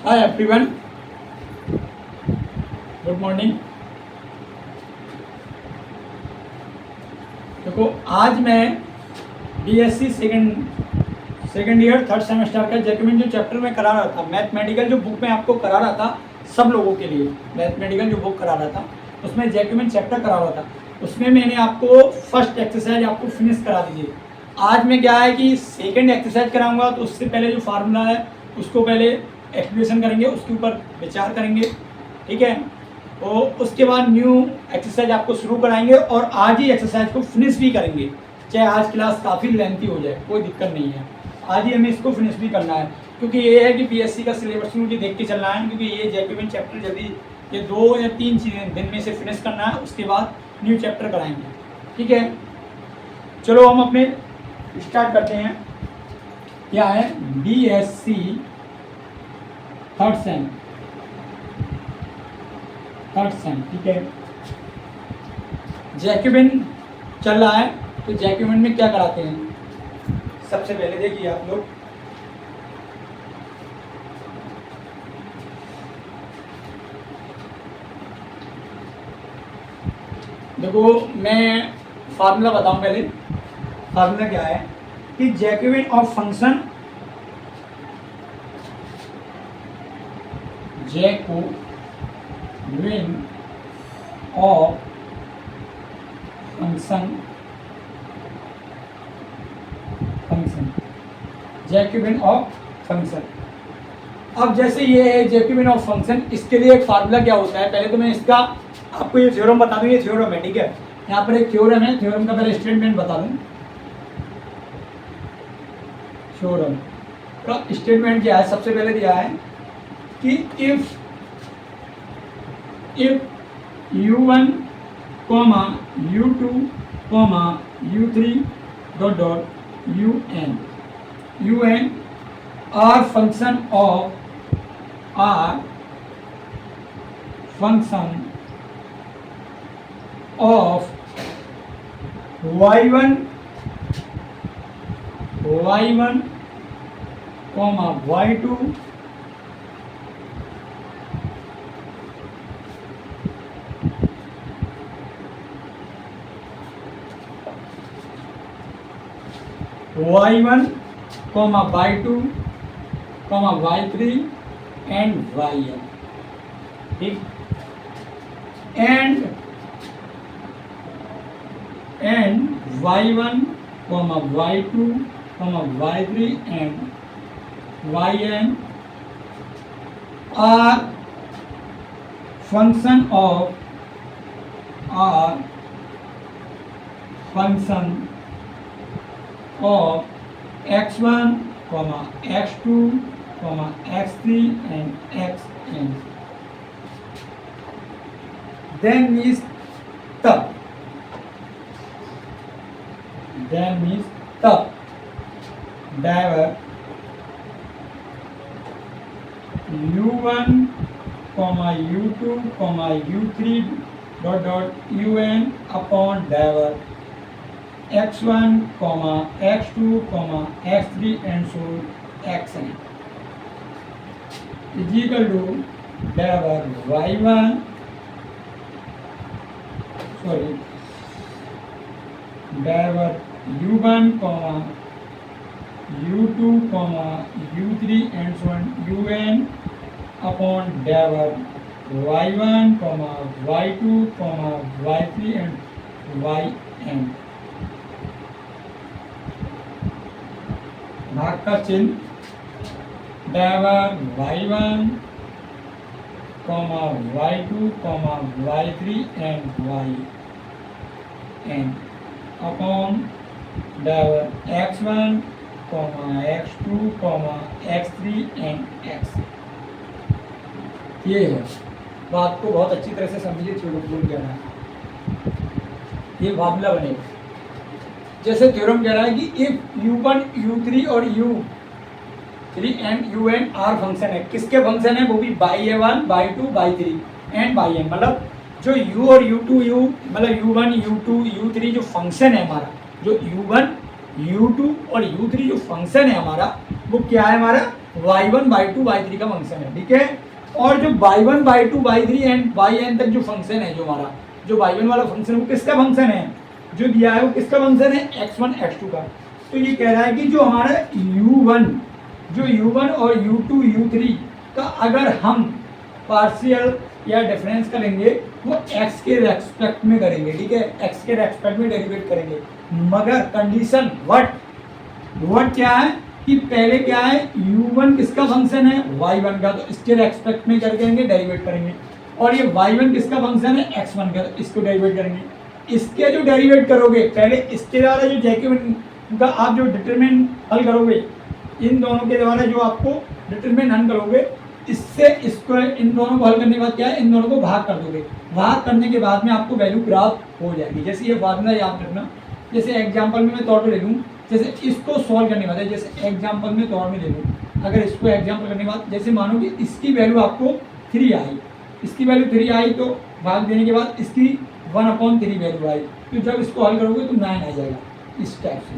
Hi everyone, good morning. देखो आज मैं BSc second year third semester का जैकबिन जो चैप्टर में करा रहा था, मैथमेटिकल जो बुक में आपको करा रहा था, सब लोगों के लिए मैथमेटिकल जो बुक करा रहा था उसमें जैकबिन चैप्टर करा रहा था। उसमें मैंने आपको फर्स्ट एक्सरसाइज आपको फिनिश करा दीजिए। आज मैं क्या है कि सेकेंड एक्सरसाइज कराऊंगा, तो उससे पहले जो फार्मूला है उसको पहले एक्सप्लेनेशन करेंगे, उसके ऊपर विचार करेंगे, ठीक है। तो उसके बाद न्यू एक्सरसाइज आपको शुरू कराएंगे और आज ही एक्सरसाइज को फिनिश भी करेंगे। चाहे आज क्लास काफ़ी लेंथी हो जाए, कोई दिक्कत नहीं है, आज ही हमें इसको फिनिश भी करना है। क्योंकि ये है कि बीएससी का सिलेबस मुझे देख के चलना है, क्योंकि ये जैकबिन चैप्टर जल्दी ये 2 या 3 चीज़ें दिन में से फिनिश करना है, उसके बाद न्यू चैप्टर कराएंगे, ठीक है। चलो हम अपने स्टार्ट करते हैं। क्या है बीएससी थर्ड सेम, ठीक है। जैकबिन चल रहा है, तो जैकबिन में क्या कराते हैं, सबसे पहले देखिए आप लोग, देखो मैं फार्मूला बताऊं पहले। फार्मूला क्या है कि Jacobian of function, Jacobian of Jacobian of function. अब जैसे ये है जैकबिन ऑफ फंक्शन, इसके लिए एक फार्मूला क्या होता है, पहले तो मैं इसका आपको ये थ्योरम बता दूं। ये थ्योरम है, ठीक है। यहाँ पर एक थ्योरम है, थ्योरम का पहले स्टेटमेंट बता दूं। थ्योरम का स्टेटमेंट क्या है, सबसे पहले दिया है कि if u1, u2, u3 un are function of y1, y2, y1, y2, y3 and yn, ठीक। and y1, y2, y3 and yn are function of x1, x2, x3 and xn। then means तब diver u1, u2, u3 un upon diver x1, x2, x3 and so xn is equal to diver y1, diver u1, u2, u3 and so on un upon diver y1, y2, y3 and yn। भाग का चिन्ह diver y1, y2, y3 and yn upon diver x1, x2, x3 and x। ये है, बात को बहुत अच्छी तरह से समझिए। थ्योरम कह रहा है, ये फार्मूला बनेगा। जैसे थ्योरम कह रहा है कि इफ u1, u3 और u3 and un are function है, किसके फंक्शन है, वो भी by a1, by 2, by 3 and by n। मतलब जो u और u2 मतलब u1, u2, u3 जो फंक्शन है हमारा, जो u1, u2 और u3 जो फंक्शन है हमारा, वो क्या है हमारा y1 y2 y3 का फंक्शन है, ठीक है। और जो y1 y2 y3 and yn तक जो फंक्शन है, जो हमारा जो y1 वाला फंक्शन है वो किसका फंक्शन है, जो दिया है वो किसका फंक्शन है, x1 x2 का। तो ये कह रहा है कि जो हमारा u1 और u2 u3 का अगर हम पार्शियल या डिफरेंस करेंगे वो x के रेस्पेक्ट में करेंगे, ठीक है, x के रेस्पेक्ट में डेरिवेट करेंगे, मगर कंडीशन व्हाट क्या है कि पहले क्या है, u1 किसका फंक्शन है, y1 का, तो इसके रेस्पेक्ट में कर करेंगे डेरिवेट करेंगे। और ये y1 किसका फंक्शन है, x1 का, तो इसको डेरिवेट करेंगे। इसके जो डेरिवेट करोगे पहले इसके द्वारा जो जैकोबियन का आप जो डिटरमिन हल करोगे, इन दोनों के द्वारा जो आपको डिटरमिन हल करोगे, इससे इसको इन दोनों को हल करने के बाद क्या है, इन दोनों को भाग कर दोगे। भाग करने के बाद में आपको वैल्यू प्राप्त हो जाएगी। जैसे ये फार्मूला याद रखना, जैसे एग्जांपल में मैं तौर पे ले लूँ, जैसे इसको सॉल्व करने के बाद, जैसे एग्जांपल में तौर में ले लूँ, अगर इसको एग्जांपल करने के बाद जैसे मानो कि इसकी वैल्यू आपको 3 आई, इसकी वैल्यू 3 आई, तो भाग देने के बाद इसकी 1/3 वैल्यू आई, तो जब इसको हल करोगे तो 9 आ जाएगा। इस टाइप से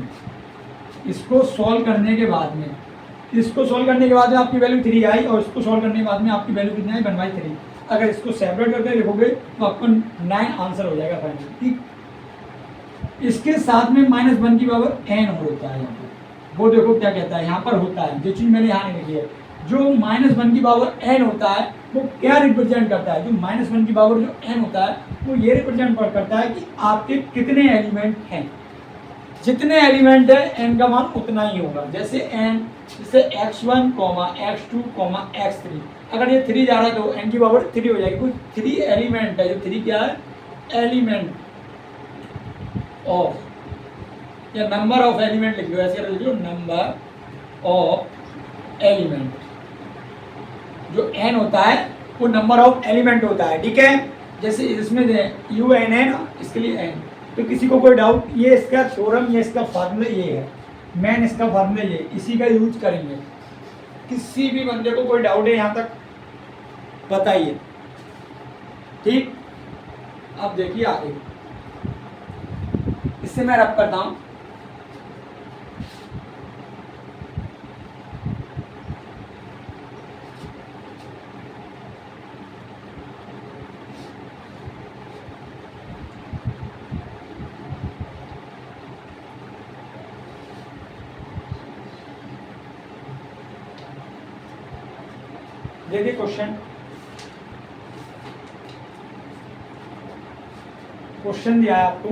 इसको सॉल्व करने के बाद में, इसको सॉल्व करने के बाद में आपकी वैल्यू 3 आई और इसको सॉल्व करने के बाद में आपकी वैल्यू कितनी आई, 1/3। अगर इसको सेपरेट करके लिखोगे तो आपको 9 आंसर हो जाएगा फाइनल, ठीक। इसके साथ में -1 की पावर n और होता है यहाँ पर, वो देखो क्या कहता है यहाँ पर होता है, जो चीज़ मैंने यहाँ नहीं लिखी है, जो -1 की पावर n होता है वो क्या रिप्रेजेंट करता है, जो -1 की पावर जो n होता है वो ये रिप्रेजेंट करता है कि आपके कितने एलिमेंट हैं। जितने एलिमेंट है n का मान उतना ही होगा। जैसे x1, x2, x3, अगर ये 3 जा रहा है तो n की पावर 3 हो जाएगी। कुछ 3 एलिमेंट है, जो 3 क्या है, एलिमेंट ऑफ, या नंबर ऑफ एलिमेंट लिख लो, ऐसे लिख लो, नंबर ऑफ एलिमेंट। जो n होता है वो नंबर ऑफ एलिमेंट होता है, ठीक है। जैसे इसमें UN है ना, इसके लिए n, तो किसी को कोई डाउट, ये इसका थ्योरम, ये इसका फार्मूला ये है, मेन इसका फार्मूला ये, इसी का यूज करेंगे। किसी भी बंदे को कोई डाउट है यहाँ तक बताइए, ठीक। अब देखिए आगे, इससे मैं रब करता हूँ। देखिए क्वेश्चन दिया है आपको,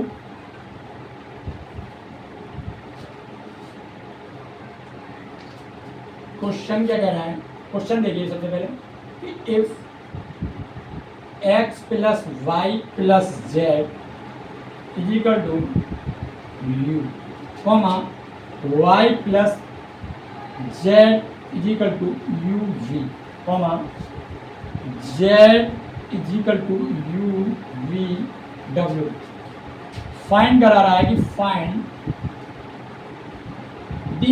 क्वेश्चन क्या कह रहा है, क्वेश्चन देखिए सबसे पहले कि if x + y + z = u, y + z = uv, z = uv w। Find करा रहा है कि find the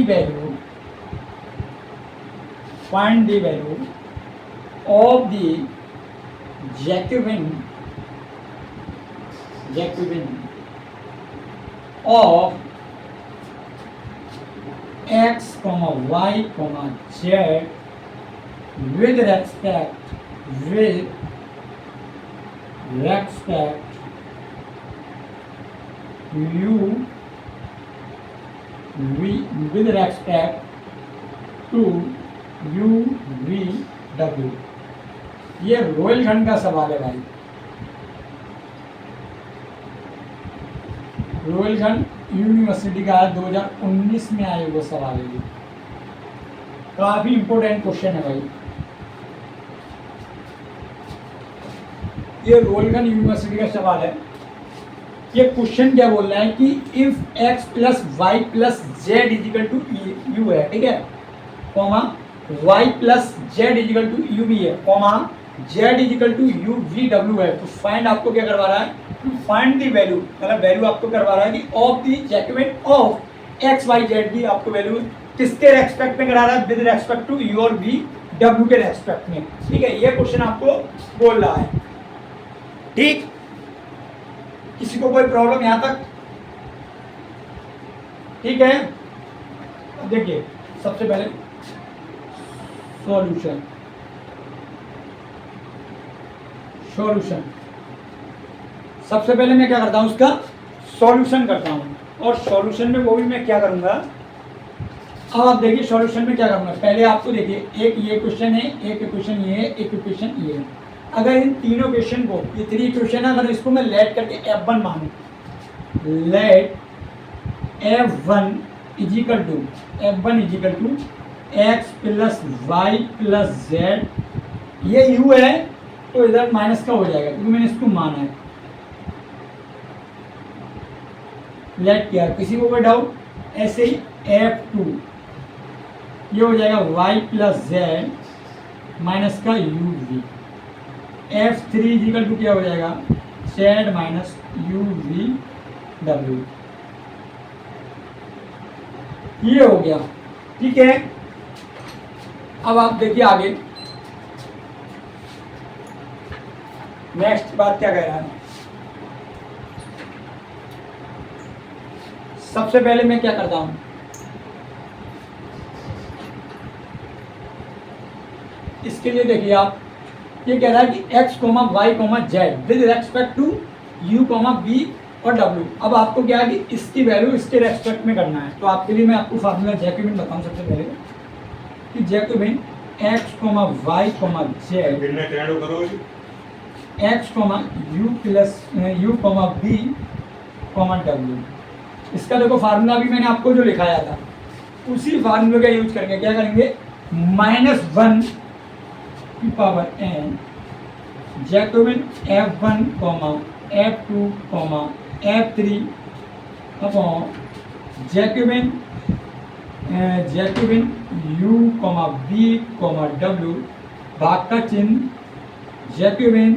value of the Jacobian of x, y, z with respect u with respect to u v w। ये रोहिलखंड का सवाल है भाई, Rohilkhand university का 2019 में आए वो सवाल है। ये काफी इंपोर्टेंट क्वेश्चन है भाई, ये रोहिलखंड यूनिवर्सिटी का सवाल है। ये क्वेश्चन क्या बोल रहा है कि if x + y + z = u है, ठीक है, y + z = uv है, z = uv है। तो फाइंड आपको क्या करवा रहा है, फाइंड दी वैल्यू, मतलब वैल्यू आपको करवा रहा है कि of the Jacobian of x y z की आपको वैल्यू किसके रेस्पेक्ट में करा रहा है, विद रेस्पेक्ट टू u और v w के रेस्पेक्ट में, ठीक है। ये क्वेश्चन आपको बोल रहा है, ठीक। किसी को कोई प्रॉब्लम यहां तक, ठीक है। देखिए सबसे पहले सॉल्यूशन सॉल्यूशन सबसे पहले मैं क्या करता हूँ, उसका सॉल्यूशन करता हूँ। और सॉल्यूशन में वो भी मैं क्या करूँगा, अब आप देखिए सॉल्यूशन में क्या करूँगा। पहले आपको देखिए, एक ये क्वेश्चन है, एक इक्वेशन ये है, एक इक्वेशन ये है। अगर इन तीनों क्वेश्चन को, ये 3 इक्वेशन है, अगर इसको मैं लेट करके F1 मानूँ, let F1 is equal to x plus y plus z, ये u है तो इधर माइनस का हो जाएगा क्योंकि मैंने इसको माना है, लेट किया। किसी को कोई डाउट? ऐसे ही F2 ये हो जाएगा y प्लस जेड माइनस का uv। F3 इजिकल टू क्या हो जाएगा, जेड माइनस uv w। ये हो गया, ठीक है। अब आप देखिए आगे नेक्स्ट बात क्या कह रहा है। सबसे पहले मैं क्या करता हूं, इसके लिए देखिए आप, ये कह रहा है कि x, y, z with respect to u, v और w। अब आपको क्या है कि इसकी वैल्यू इसके रेस्पेक्ट में करना है। तो आपके लिए मैं आपको फार्मूला जैकोबिन बताऊं सबसे पहले कि Jacobian x, y, z x, u plus u, v, w। इसका देखो फार्मूला भी मैंने आपको जो लिखाया था उसी फार्मूले का यूज करके क्या करेंगे, -1 की power n Jacobian F1, F2, F3 upon Jacobian u, v, w, भाग का चिन्ह Jacobian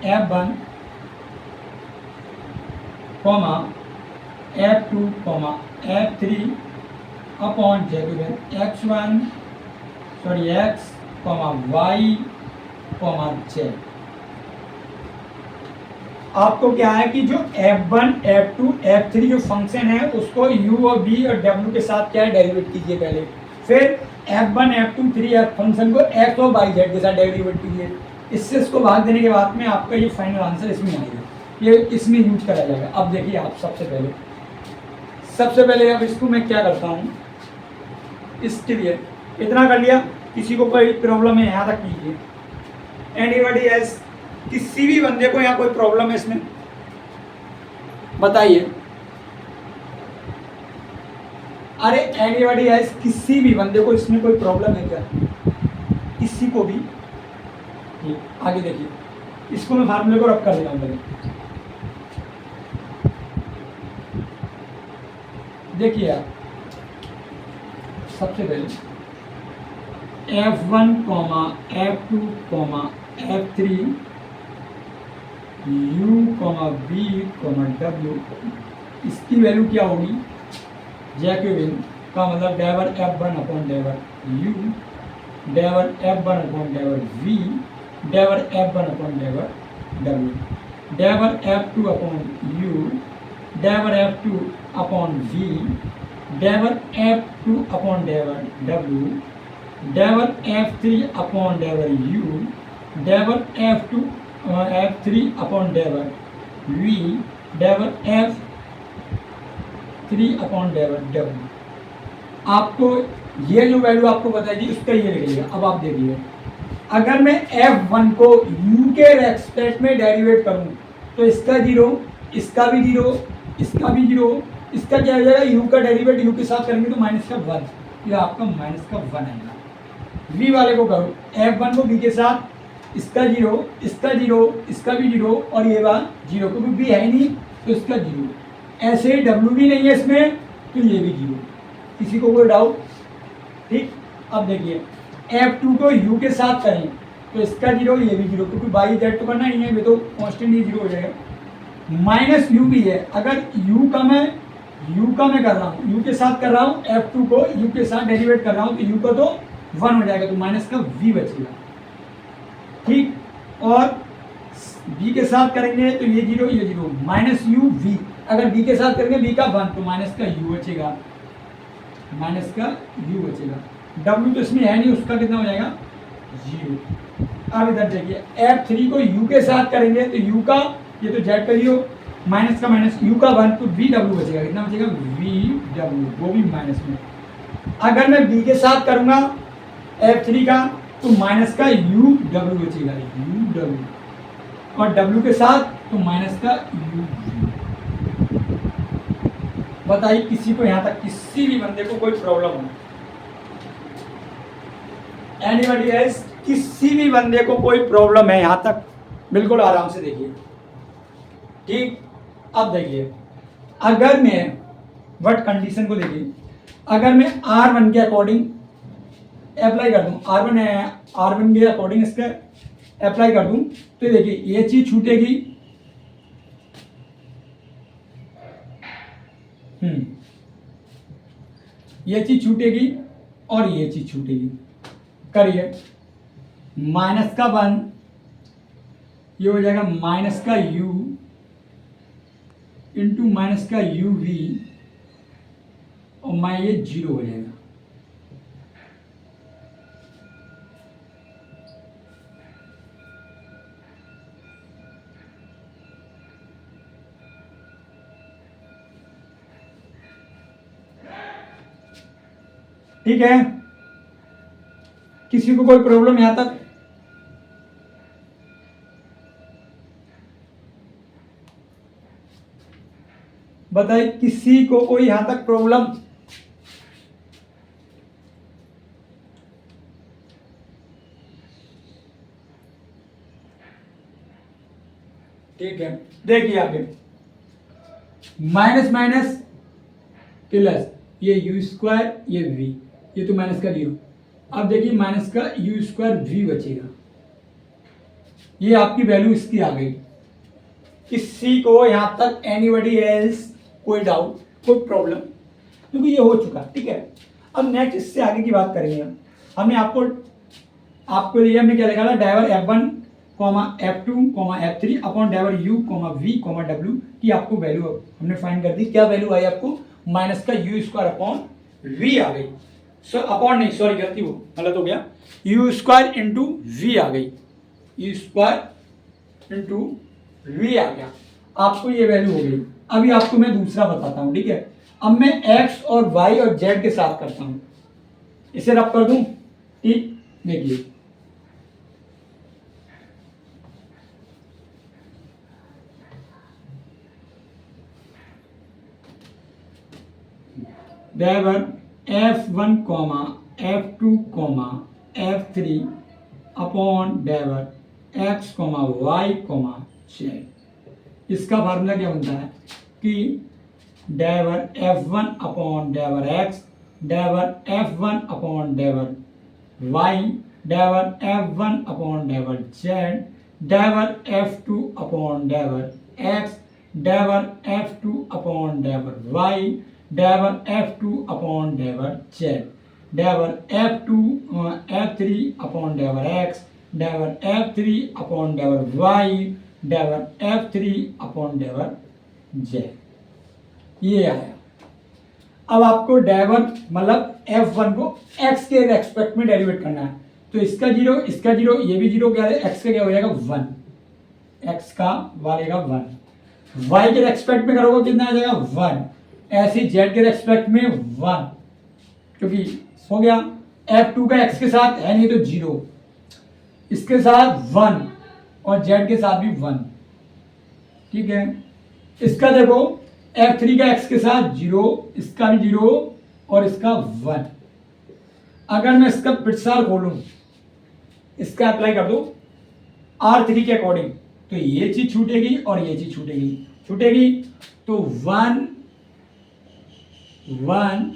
F1, F2, F3 upon Jacobian x, y, z। आपको क्या है कि जो F1, F2, F3 जो फंक्शन है उसको u और v और w के साथ क्या है, डेरिवेट कीजिए पहले। फिर F1, F2, 3 फंक्शन को x और y, z के साथ डेरिवेट कीजिए। इससे इसको भाग देने के बाद में आपका ये फाइनल आंसर इसमें आएगा, ये इसमें यूज करा जाएगा। अब देखिए आप सबसे पहले अब इसको मैं क्या करता हूँ, इसके लिए इतना कर लिया। किसी को कोई प्रॉब्लम है यहाँ तक कीजिए। एनीबॉडी एल्स, किसी भी बंदे को यहाँ कोई प्रॉब्लम है इसमें बताइए। अरे एनीबॉडी एल्स, किसी भी बंदे को इसमें कोई प्रॉब्लम है क्या, किसी को भी? आगे देखिए, इसको मैं फार्मूले को रब कर देता हूँ पहले। देखिए आप सबसे पहले F1, F2, F3 u, v, w, इसकी वैल्यू क्या होगी, जैकोबिन का मतलब del F1 upon del u, del F1 upon del v, del F1 upon del w, del F2 upon u, del F2 upon v, del F2 upon del w, del F3 upon del u, del F3 upon del v, del F3 upon del w। आपको ये जो value आपको बताएगी उसका ये लिखिएगा। अब आप देखिए, अगर मैं F1 को u के रेस्पेक्ट में डेरिवेट करूं तो इसका 0, इसका भी 0, इसका भी 0, इसका क्या हो जाएगा, u का डेरिवेट u के साथ करेंगे तो -1, ये आपका -1 आएगा। v वाले को करो, F1 को v के साथ, इसका 0, इसका 0, इसका भी 0 और ये बात 0, क्योंकि v है ही नहीं तो इसका 0। ऐसे ही w भी नहीं है इसमें तो ये भी 0। किसी को कोई डाउट? ठीक। अब देखिए F2 को u के साथ करें तो इसका 0, ये भी 0, क्योंकि बाई जेड तो करना ही है, वे तो कॉन्स्टेंट ही 0 हो जाएगा। -u भी है, अगर u का मैं कर रहा हूँ, u के साथ कर रहा हूँ, F2 को u के साथ डेरिवेट कर रहा हूँ तो u का तो 1 हो जाएगा, तो माइनस का v बचेगा। ठीक। और v के साथ करेंगे तो ये 0, ये 0, -u v, अगर बी के साथ करेंगे बी का 1 तो माइनस का यू बचेगा, माइनस का यू बचेगा। डब्ल्यू तो इसमें है नहीं, उसका कितना हो जाएगा 0। अब इधर देखिए F3 को यू के साथ करेंगे तो यू का, ये तो जेड का 0, माइनस का माइनस, यू का 1 तो वी डब्ल्यू बचेगा, कितना बचेगा वी डब्ल्यू, वो भी माइनस में। अगर मैं बी के साथ करूंगा F3 का तो माइनस का यू डब्ल्यू बचेगा, यू डब्ल्यू, और डब्ल्यू के साथ तो माइनस का यू। बताइए किसी को यहाँ तक किसी भी बंदे को कोई प्रॉब्लम हो? Anybody else? किसी भी बंदे को कोई प्रॉब्लम है यहाँ तक? बिल्कुल आराम से देखिए। ठीक, अब देखिए अगर मैं व्हाट कंडीशन को देखिए, अगर मैं R1 के अकॉर्डिंग अप्लाई कर दूं, R1 के अकॉर्डिंग इसका अप्लाई कर दूं तो देखिए ये चीज छूटेगी, ये चीज छूटेगी और ये चीज छूटेगी। करिए माइनस का 1, ये हो जाएगा माइनस का u इंटू माइनस का यू वी, और मैं ये 0 हो जाएगा। ठीक है, किसी को कोई प्रॉब्लम यहां तक? बताइए किसी को कोई यहां तक प्रॉब्लम? ठीक है, देखिए आगे माइनस माइनस प्लस, ये यू स्क्वायर, ये वी, ये तो माइनस का 0। अब देखिए माइनस का यू स्क्वायर वी बचेगा, ये आपकी वैल्यू इसकी आ गई। किसी को यहां तक एनीबॉडी एल्स कोई डाउट, कोई प्रॉब्लम? क्योंकि ये हो चुका, ठीक है। अब नेक्स्ट इससे आगे की बात करेंगे हम। हमने आपको लिए हमने क्या लिखा था, डाइवर F1 F2 F3 अपॉन डाइवर U V W की आपको वैल्यू हमने फाइंड कर दी। क्या वैल्यू आई आपको? माइनस का यू स्क्वायर अपॉन वी आ गई। अपॉन नहीं, सॉरी गलती हो, गलत हो गया, यू स्क्वायर इंटू वी आ गई, यू स्क्वायर इंटू वी आ गया, आपको ये वैल्यू हो गई। अभी आपको मैं दूसरा बताता हूँ, ठीक है। अब मैं एक्स और वाई और जेड के साथ करता हूँ, इसे रब कर दूं, ठीक। देखिए डाइवर F1 F2 F3 अपॉन डाइवर X Y Z। इसका फार्मूला क्या बनता है कि डाइवर F1 अपॉन डाइवर X, डाइवर F1 अपॉन डाइवर Y, डाइवर F1 अपॉन डाइवर Z, डाइवर F2 अपॉन डाइवर X, डाइवर F2 अपॉन डाइवर Y, डाइवर F2 अपॉन डाइवर Z, डाइवर F3 अपॉन डाइवर X, डाइवर F3 अपॉन डाइवर Y, डाइवर F3 अपॉन डाइवर Z। ये आया। अब आपको डाइवर मतलब F1 को X के रेस्पेक्ट में डेरिवेट करना है, तो इसका 0, इसका 0, ये भी 0, क्या है X का क्या हो जाएगा 1, X का वालेगा 1, Y के रेस्पेक्ट में करोगे कितना आ जाएगा 1, ऐसे Z के रेस्पेक्ट में 1, क्योंकि हो गया। F2 का X के साथ है नहीं तो 0, इसके साथ 1 और Z के साथ भी 1, ठीक है। इसका देखो F3 का X के साथ 0, इसका भी 0 और इसका 1। अगर मैं इसका पिटसार खोलूं, इसका अप्लाई कर दो R3 के अकॉर्डिंग, तो ये चीज छूटेगी और ये चीज छूटेगी तो 1 1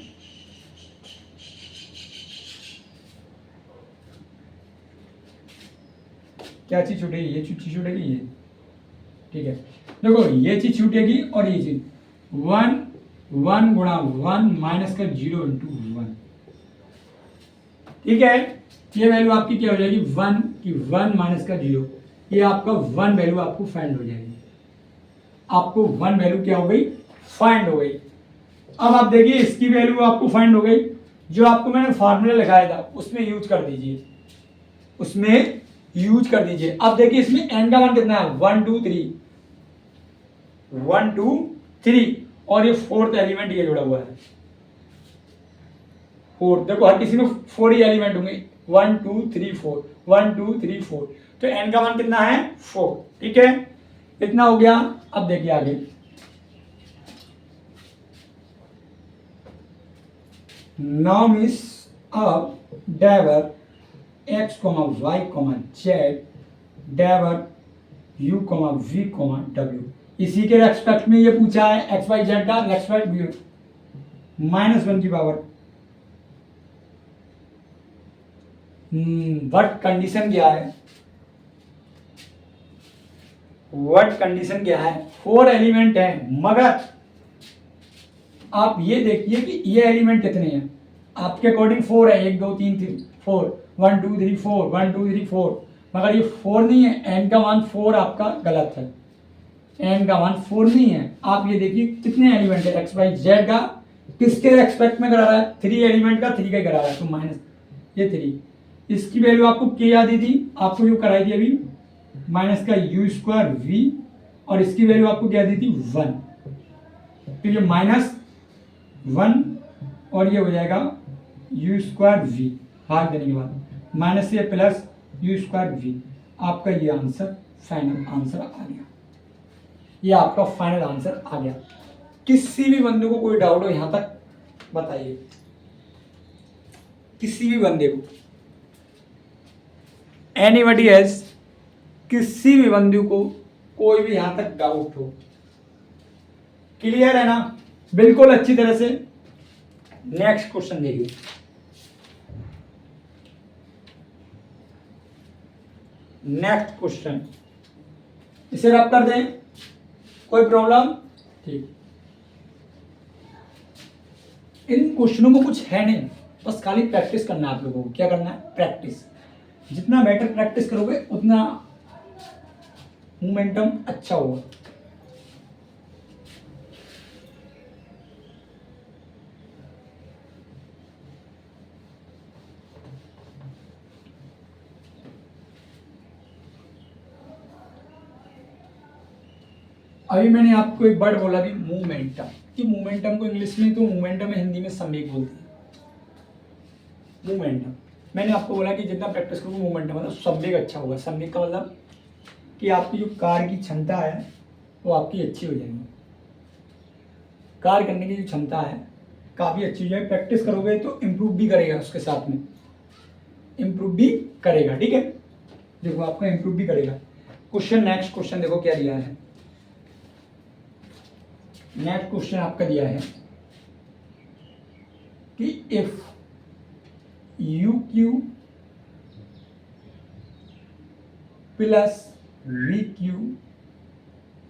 क्या चीज छूटेगी? ये चीज छूटेगी, ये, ठीक है। देखो ये चीज छूटेगी और ये चीज 1 1 गुणा 1 माइनस का 0 इंटू 1, ठीक है। ये वैल्यू आपकी क्या हो जाएगी 1 की 1 माइनस का 0, ये आपका 1 वैल्यू आपको फाइंड हो जाएगी। आपको 1 वैल्यू क्या हो गई फाइंड हो गई। अब आप देखिए इसकी वैल्यू आपको फाइंड हो गई, जो आपको मैंने फार्मूला लगाया था उसमें यूज कर दीजिए, उसमें यूज कर दीजिए। अब देखिए इसमें एन का मान कितना है, 1 2 3, 1 2 3, और ये फोर्थ एलिमेंट ये जुड़ा हुआ है, फोर्थ। देखो हर किसी में 4 ही एलिमेंट होंगे, 1 2 3 4, 1 2 3 4, तो एन का मान कितना है 4। ठीक है, इतना हो गया। अब देखिए आगे, नाउ मीन्स अब डाइवर x, y, z, डाइवर u, v, w, इसी के रेस्पेक्ट में ये पूछा है एक्स वाई जेड का रेस्पेक्ट -1 की पावर। बट कंडीशन क्या है, व्हाट कंडीशन क्या है, 4 एलिमेंट है, मगर आप ये देखिए कि ये एलिमेंट कितने हैं आपके अकॉर्डिंग 4 है, 1 2 3 4, 1 2 3 4, 1 2 3 4, मगर ये 4 नहीं है, एन का मान 4 आपका गलत है, एन का मान 4 नहीं है। आप ये देखिए कितने एलिमेंट है, एक्स वाई जेड का किसके रेस्पेक्ट में करा रहा है, 3 एलिमेंट का 3 का करा रहा है, तो माइनस ये 3, इसकी वैल्यू आपको क्या याद थी, आपको जो कराई थी अभी माइनस का u स्क्वायर v, और इसकी वैल्यू आपको क्या दी थी 1, तो ये -1 और ये हो जाएगा u स्क्वायर v, भाग देने के बाद माइनस से प्लस u स्क्वायर v, आपका ये आंसर फाइनल आंसर आ गया, ये आपका फाइनल आंसर आ गया। किसी भी बंदे को कोई डाउट हो यहां तक बताइए, किसी भी बंदे को, एनीबडी हैज, किसी भी बंदे को कोई भी यहां तक डाउट हो, क्लियर है ना, बिल्कुल अच्छी तरह से। नेक्स्ट क्वेश्चन देखिए, नेक्स्ट क्वेश्चन, इसे रब कर दें, कोई प्रॉब्लम, ठीक। इन क्वेश्चनों को कुछ है नहीं, बस खाली प्रैक्टिस करना है आप लोगों को। क्या करना है, प्रैक्टिस, जितना बेटर प्रैक्टिस करोगे उतना मोमेंटम अच्छा होगा। अभी मैंने आपको एक वर्ड बोला भी मोमेंटम, कि मोमेंटम को इंग्लिश में तो मोमेंटम है, हिंदी में संवेग बोलते हैं। मोमेंटम मैंने आपको बोला कि जितना प्रैक्टिस करोगे मोमेंटम मतलब संवेग अच्छा होगा। संवेग का मतलब कि आपकी जो कार्य की क्षमता है वो आपकी अच्छी हो जाएगी, कार्य करने की जो क्षमता है काफ़ी अच्छी हो जाएगी। प्रैक्टिस करोगे तो इम्प्रूव भी करेगा, उसके साथ में इम्प्रूव भी करेगा। ठीक है, देखो आपका इम्प्रूव भी करेगा। क्वेश्चन, नेक्स्ट क्वेश्चन देखो क्या दिया है। नेक्स्ट क्वेश्चन आपका दिया है कि if u cube plus v cube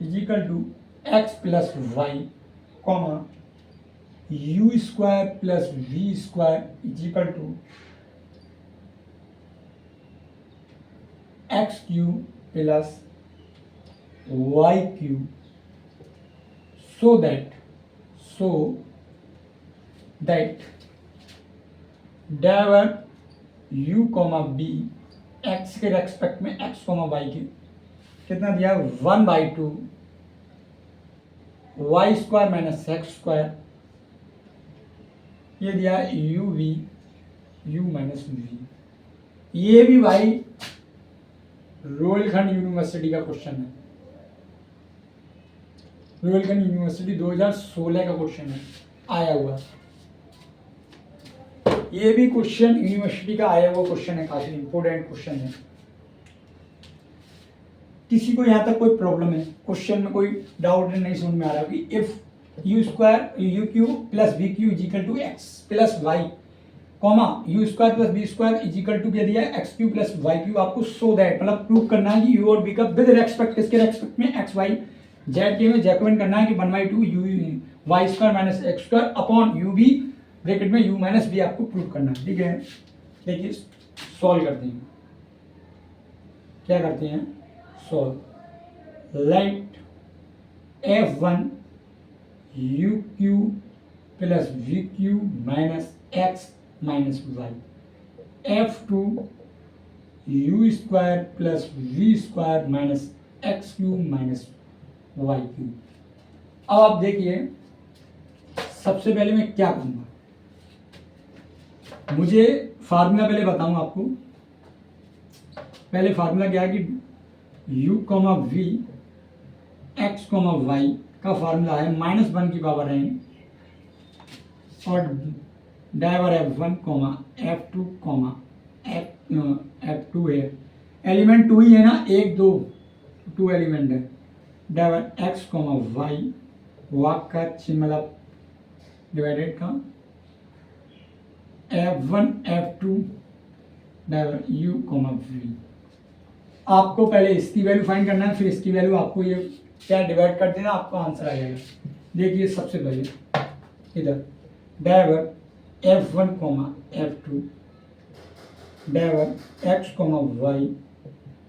is equal to x plus y, comma u square plus v square is equal to x cube plus y cube, so that डाइवर u, b x के respect में x, y के कितना दिया 1/2 y square minus x square, ये दिया u v u minus v। ये भी भाई रोहिलखंड यूनिवर्सिटी का क्वेश्चन है, रोहिलखंड यूनिवर्सिटी 2016 का क्वेश्चन है, आया हुआ। ये भी क्वेश्चन यूनिवर्सिटी का आया हुआ क्वेश्चन है, काफी इंपोर्टेंट क्वेश्चन है। किसी को यहाँ तक कोई प्रॉब्लम है, क्वेश्चन में कोई डाउट नहीं समझ में आ रहा कि if u square u cube plus v cube is equal to x plus y, comma u square plus b square is equal to क्या दिया है x cube plus y cube, आपको सो दैट मतलब प्रूव करना है कि you और b का विद रेस्पेक्ट किसके रेस्पेक्ट में एक्स वाई जेड के में जैकोबिन करना है कि 1/2 u y square minus x square upon u b bracket में यू माइनस बी आपको प्रूव करना है। ठीक है, देखिए सॉल्व करते हैं, क्या करते हैं solve. Let f1 u cube plus v cube minus x minus y, f two u square plus v square minus x cube minus y cube. अब आप देखिए, सबसे पहले मैं क्या करूँगा, मुझे फार्मूला पहले बताऊँ आपको। पहले फार्मूला क्या है कि u comma v x comma y का फार्मूला है -1 की पावर n और डायवर f1 comma f2 comma f2 है, एलिमेंट 2 ही है ना, 1 2 2 एलिमेंट है, डायवर x कॉमा वाई वाक का चिन्ह मतलब डिवाइडेड का f1 f2 driver u comma we. आपको पहले इसकी वैल्यू फाइंड करना है, फिर इसकी वैल्यू आपको ये क्या डिवाइड कर देना, आपका आंसर आ जाएगा। देखिए सबसे पहले इधर डायवर f1 कॉमा f2 डायवर x comma y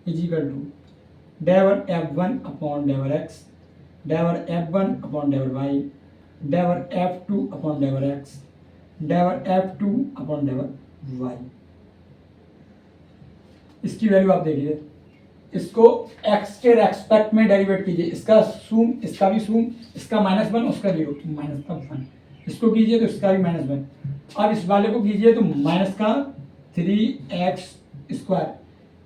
is equal to डायवर f1 अपॉन डायवर x डायवर f1 अपॉन डायवर वाई डायवर f2 अपॉन डायवर x डायवर f2 अपॉन डायवर वाई। इसकी वैल्यू आप देखिए, इसको x के रेस्पेक्ट में डेरिवेट कीजिए, इसका सूम इसका भी सूम, इसका -1 उसका 0 माइनस का 1, इसको कीजिए तो इसका भी -1। अब इस वाले को कीजिए तो माइनस का 3x स्क्वायर,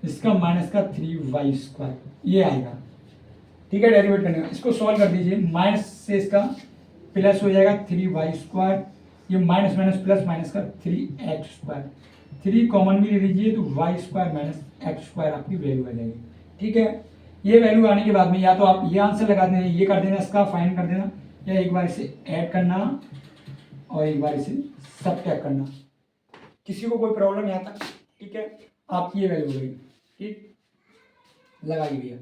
इसका माइनस का 3y स्क्वायर, ये आएगा। ठीक है, डेरिवेट करने का इसको सॉल्व कर दीजिए, माइनस से इसका प्लस हो जाएगा 3y स्क्वायर, ये माइनस माइनस प्लस माइनस का 3x स्क्वायर, 3 कॉमन भी ले लीजिए तो y square minus x square आपकी वैल्यू आ जाएगी। ठीक है, ये वैल्यू आने के बाद में या तो आप ये आंसर लगा देना, ये कर देना, इसका फाइंड कर देना, या एक बार इसे ऐड करना और एक बार इसे सबट्रैक्ट करना। किसी को कोई प्रॉब्लम यहाँ तक? ठीक है, आपकी ये वैल्यू हो गई। ठीक, लगाइए भैया,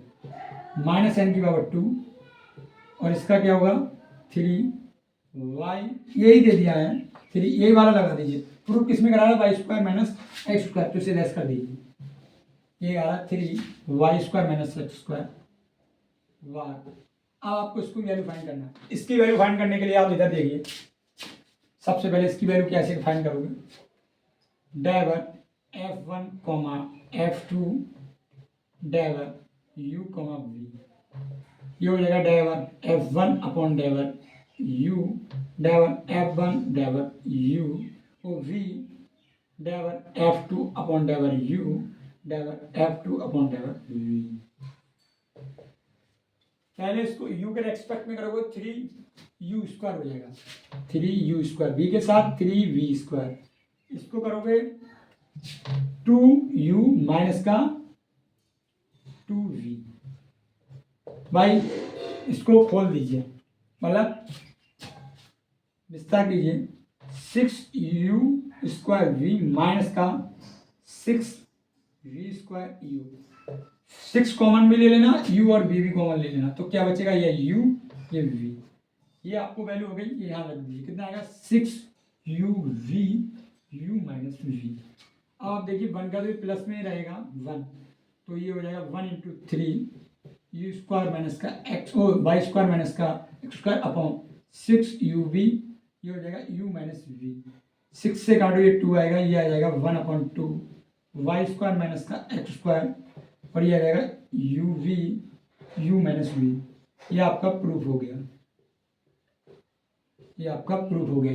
-n की पावर 2 और इसका क्या होगा 3y, यही दे दिया है 3, यही वाला लगा दीजिए। प्रूफ किसमें करा रहा है, y square minus x square, तो इसे लेस कर दीजिए, ये आ रहा 3y square minus x square y. अब आपको इसको वैल्यू फाइंड करना है। इसकी वैल्यू फाइंड करने के लिए आप इधर देखिए, सबसे पहले इसकी वैल्यू कैसे फाइंड करोगे, driver f1 comma f2 driver u comma v, ये हो जाएगा driver f1 upon driver u driver f1 driver u और v driver f2 upon driver u driver f2 upon driver v। पहले इसको u के respect में करोगे 3u स्क्वायर हो जाएगा, 3u स्क्वायर, v के साथ 3v स्क्वायर, इसको करोगे 2u माइनस का 2v। भाई इसको खोल दीजिए, मतलब विस्तार कीजिए, 6u स्क्वायर v माइनस का 6v स्क्वायर u, 6 कॉमन भी ले लेना, u और v भी कॉमन ले लेना, तो क्या बचेगा, ये u ये v, ये आपको वैल्यू हो गई, ये यहाँ रख दीजिए, कितना आएगा 6uv u माइनस v। अब आप देखिए 1 का तो प्लस में ही रहेगा 1, तो ये हो जाएगा 1 इंटू 3 u स्क्वायर माइनस का एक्स वाई स्क्वायर माइनस का एक्स स्क्वायर अपॉन 6uv, ये हो जाएगा u माइनस v, 6 से काटो ये 2 आएगा, ये आ जाएगा 1 अपॉन 2 वाई स्क्वायर माइनस का एक्स स्क्वायर और ये आ जाएगा u माइनस v। ये आपका प्रूफ हो गया, ये आपका प्रूफ हो गया।